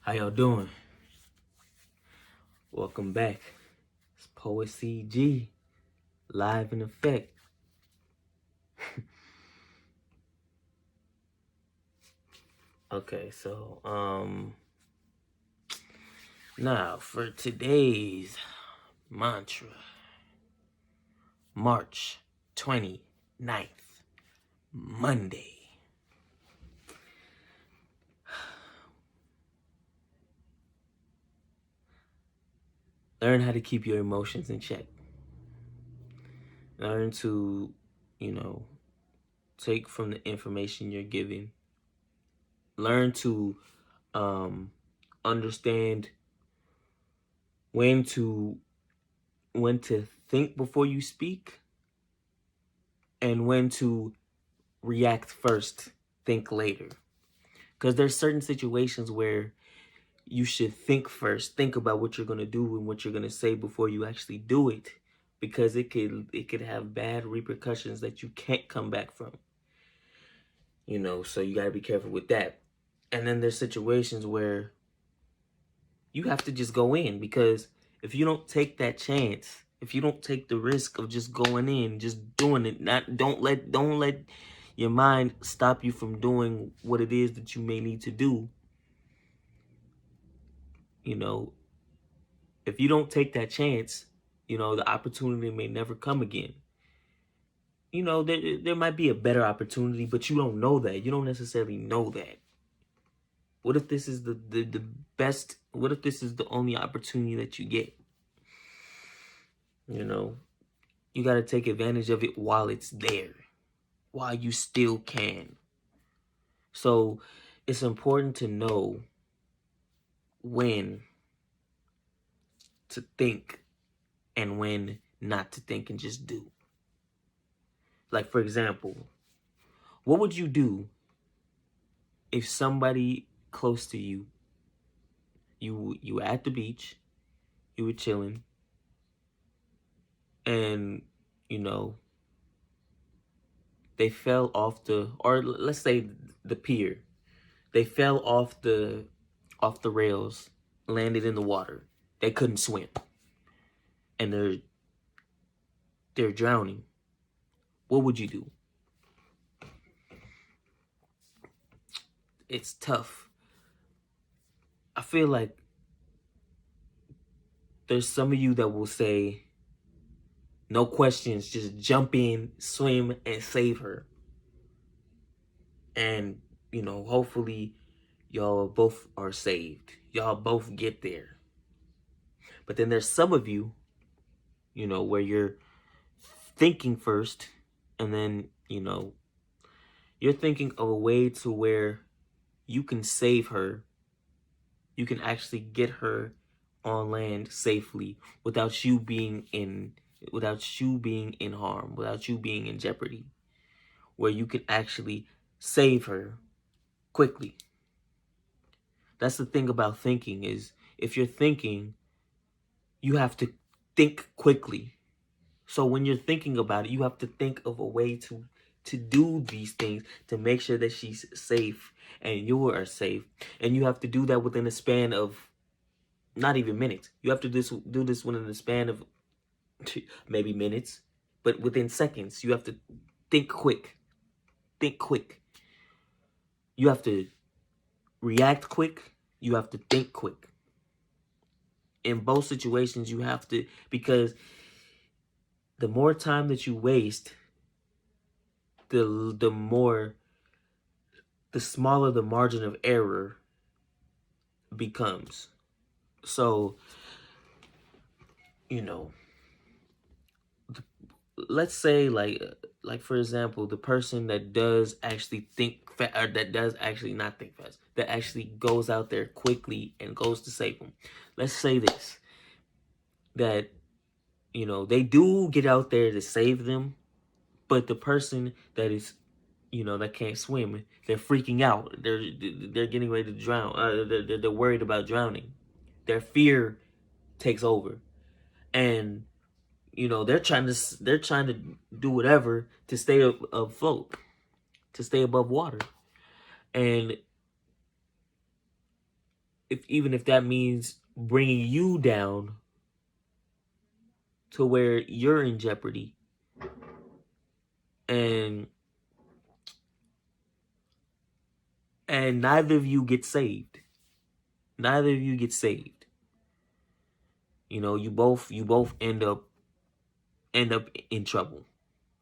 How y'all doing? Welcome back. It's Poet CG, live in effect. Okay, so now for today's mantra, March 29th, Monday. Learn how to keep your emotions in check. Learn to, take from the information you're given. Learn to understand when to think before you speak and when to react first, think later. Because there's certain situations where you should think first, think about what you're gonna do and what you're gonna say before you actually do it, because it could have bad repercussions that you can't come back from. So you gotta be careful with that. And then there's situations where you have to just go in, because if you don't take that chance, if you don't take the risk of just going in, just doing it, don't let your mind stop you from doing what it is that you may need to do. If you don't take that chance, the opportunity may never come again. There might be a better opportunity, but you don't know that. You don't necessarily know that. What if this is the best? What if this is the only opportunity that you get? You got to take advantage of it while it's there, while you still can. So it's important to know when to think and when not to think and just do. Like, for example, what would you do if somebody close to you, you were at the beach, you were chilling, and they fell off or let's say the pier, they fell off the rails, landed in the water, they couldn't swim, and they're drowning. What would you do? It's tough. I feel like there's some of you that will say, no questions, just jump in, swim, and save her. And, hopefully y'all both are saved. Y'all both get there. But then there's some of you, where you're thinking first, and then, you're thinking of a way to where you can save her. You can actually get her on land safely without you being in harm, without you being in jeopardy, where you can actually save her quickly. That's the thing about thinking, is if you're thinking, you have to think quickly. So when you're thinking about it, you have to think of a way to do these things to make sure that she's safe and you are safe. And you have to do that within a span of not even minutes. You have to do this within the span of maybe minutes, but within seconds. You have to think quick. Think quick. You have to react quick. You have to think quick. In both situations, you have to, because the more time that you waste, the smaller the margin of error becomes. So, let's say like for example, the person that does actually or that does actually not think fast, that actually goes out there quickly and goes to save them. Let's say this, that they do get out there to save them, but the person that is that can't swim, they're freaking out, they're getting ready to drown, they're worried about drowning, their fear takes over, and they're trying to do whatever to stay afloat, to stay above water. And even if that means bringing you down to where you're in jeopardy, and neither of you get saved. Neither of you get saved. You know, you both end up in trouble.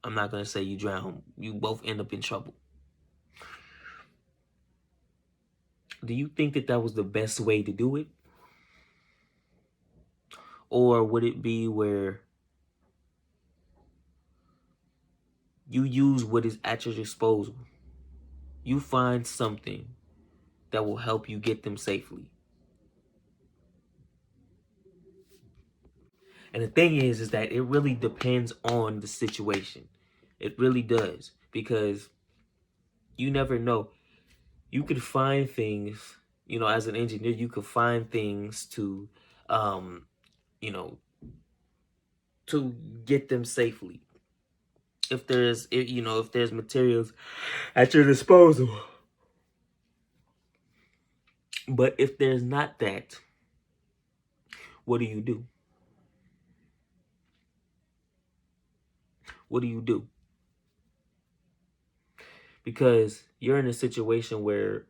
I'm not gonna say you drown. You both end up in trouble. Do you think that that was the best way to do it? Or would it be where you use what is at your disposal? You find something that will help you get them safely. And the thing is that it really depends on the situation. It really does. Because you never know. You could find things, you know, as an engineer, you could find things to, you know, to get them safely. If there's materials at your disposal. But if there's not that, what do you do? What do you do? Because you're in a situation where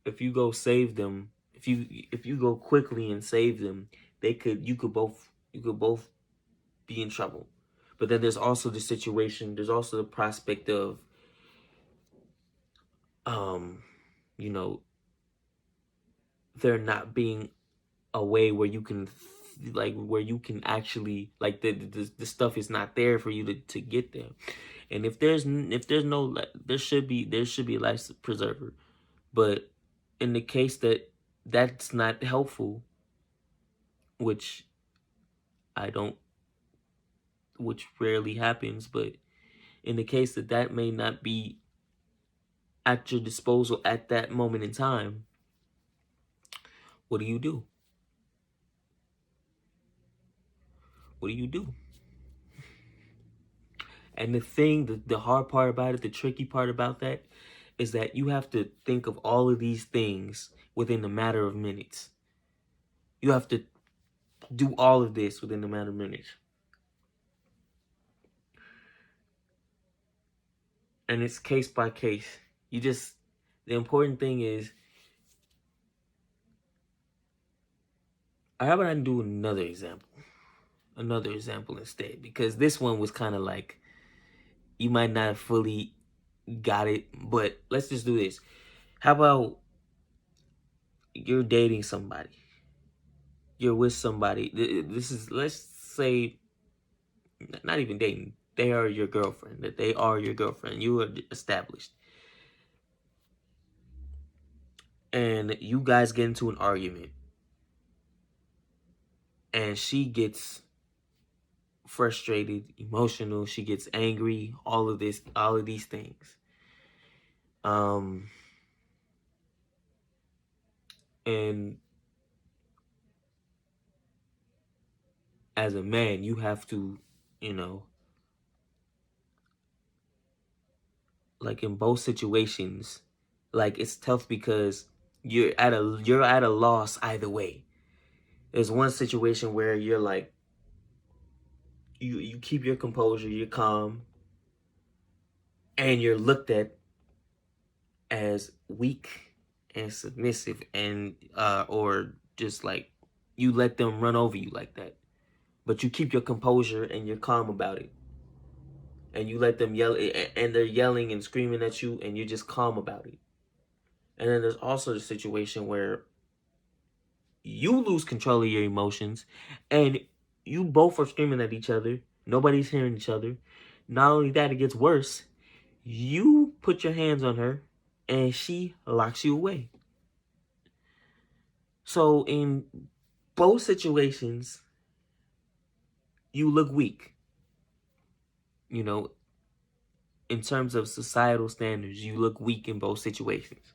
if you go save them, if you go quickly and save them, you could both be in trouble. But then there's also the situation, there's also the prospect of um you know there not being a way where you can where you can actually the stuff is not there for you to get them. And if there's no, there should be a life preserver. But in the case that that's not helpful, which I don't which rarely happens, but in the case that that may not be at your disposal at that moment in time, what do you do? What do you do? And the hard part about it, the tricky part about that, is that you have to think of all of these things within a matter of minutes. You have to do all of this within a matter of minutes. And it's case by case. The important thing is, how about I do another example? Another example instead, because this one was kind of like, you might not have fully got it, but let's just do this. How about you're dating somebody? You're with somebody. This is, let's say, not even dating. They are your girlfriend. That they are your girlfriend. You are established. And you guys get into an argument. And she gets frustrated, emotional, she gets angry, all of these things. And as a man, you have to, like in both situations, like it's tough because you're at a loss either way. There's one situation where you're like, you keep your composure, you're calm, and you're looked at as weak and submissive, and or just like you let them run over you like that. But you keep your composure and you're calm about it. And you let them yell, and they're yelling and screaming at you, and you're just calm about it. And then there's also the situation where you lose control of your emotions, and you both are screaming at each other. Nobody's hearing each other. Not only that, it gets worse. You put your hands on her, and she locks you away. So in both situations, you look weak. In terms of societal standards, you look weak in both situations.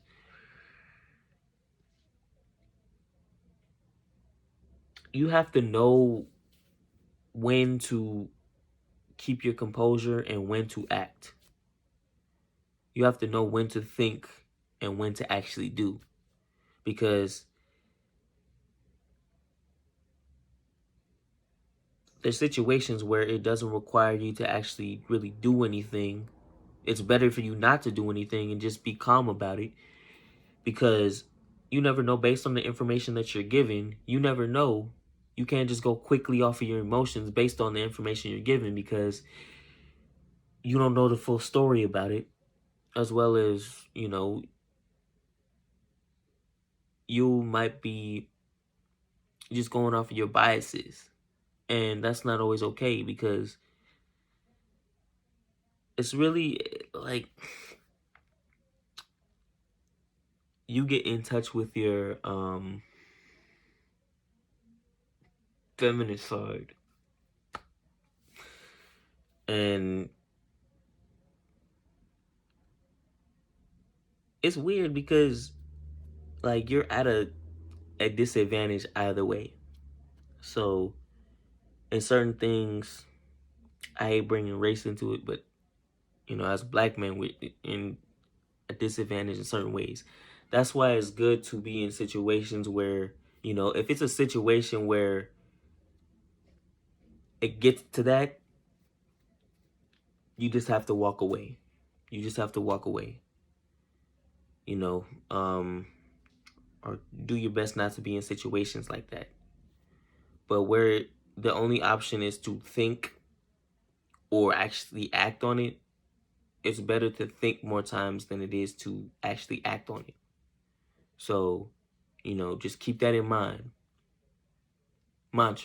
You have to know when to keep your composure and when to act. You have to know when to think and when to actually do. Because there's situations where it doesn't require you to actually really do anything. It's better for you not to do anything and just be calm about it, because you never know. Based on the information that you're given, you never know. You can't just go quickly off of your emotions based on the information you're given, because you don't know the full story about it, as well as, you might be just going off of your biases. And that's not always okay, because it's really like you get in touch with your feminine side, and it's weird because like you're at a disadvantage either way. So in certain things, I hate bringing race into it, but as black men, we're in a disadvantage in certain ways. That's why it's good to be in situations where, if it's a situation where it gets to that, you just have to walk away. You just have to walk away, you know, um, or do your best not to be in situations like that. But where the only option is to think or actually act on it, it's better to think more times than it is to actually act on it. So, just keep that in mind. Mantra.